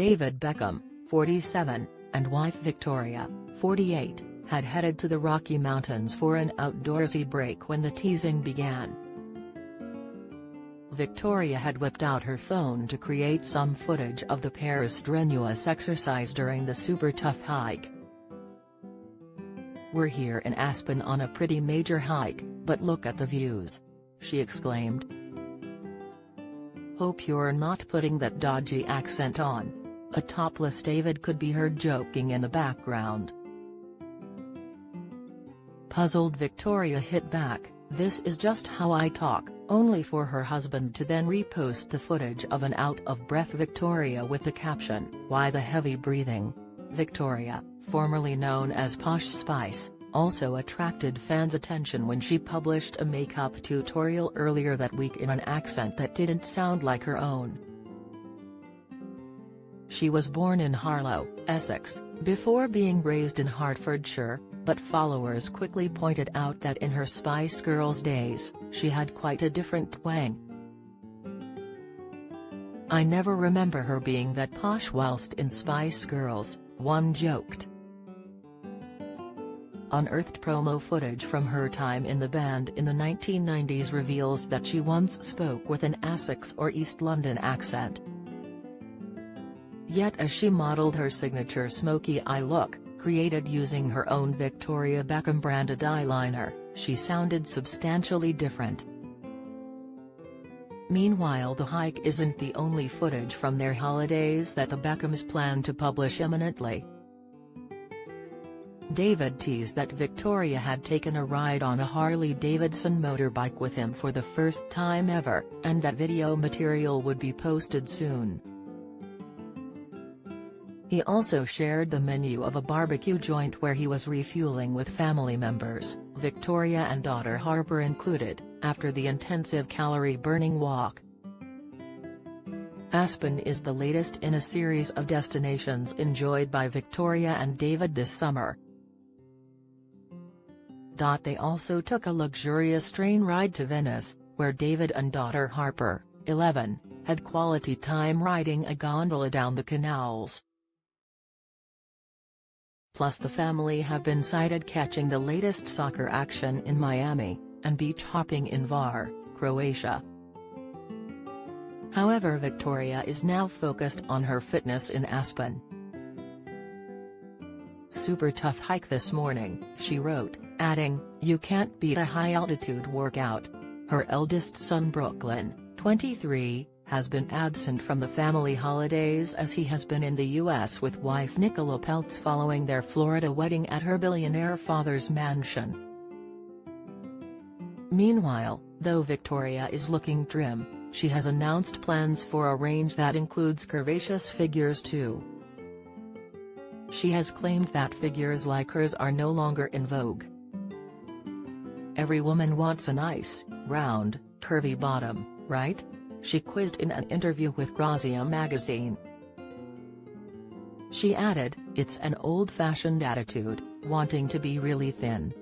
David Beckham, 47, and wife Victoria, 48, had headed to the Rocky Mountains for an outdoorsy break when the teasing began. Victoria had whipped out her phone to create some footage of the pair's strenuous exercise during the super tough hike. "We're here in Aspen on a pretty major hike, but look at the views," she exclaimed. "Hope you're not putting that dodgy accent on." A topless David could be heard joking in the background. Puzzled Victoria hit back, "This is just how I talk," only for her husband to then repost the footage of an out-of-breath Victoria with the caption, "Why the heavy breathing?" Victoria, formerly known as Posh Spice, also attracted fans' attention when she published a makeup tutorial earlier that week in an accent that didn't sound like her own. She was born in Harlow, Essex, before being raised in Hertfordshire, but followers quickly pointed out that in her Spice Girls days, she had quite a different twang. "I never remember her being that posh whilst in Spice Girls," one joked. Unearthed promo footage from her time in the band in the 1990s reveals that she once spoke with an Essex or East London accent. Yet as she modeled her signature smoky eye look, created using her own Victoria Beckham branded eyeliner, she sounded substantially different. Meanwhile, the hike isn't the only footage from their holidays that the Beckhams plan to publish imminently. David teased that Victoria had taken a ride on a Harley-Davidson motorbike with him for the first time ever, and that video material would be posted soon. He also shared the menu of a barbecue joint where he was refueling with family members, Victoria and daughter Harper included, after the intensive calorie-burning walk. Aspen is the latest in a series of destinations enjoyed by Victoria and David this summer. They also took a luxurious train ride to Venice, where David and daughter Harper, 11, had quality time riding a gondola down the canals. Plus the family have been sighted catching the latest soccer action in Miami, and beach hopping in Var, Croatia. However, Victoria is now focused on her fitness in Aspen. "Super tough hike this morning," she wrote, adding, "You can't beat a high-altitude workout." Her eldest son Brooklyn, 23, has been absent from the family holidays as he has been in the U.S. with wife Nicola Peltz following their Florida wedding at her billionaire father's mansion. Meanwhile, though Victoria is looking trim, she has announced plans for a range that includes curvaceous figures too. She has claimed that figures like hers are no longer in vogue. "Every woman wants a nice, round, curvy bottom, right?" she quizzed in an interview with Grazia magazine. She added, "It's an old-fashioned attitude, wanting to be really thin.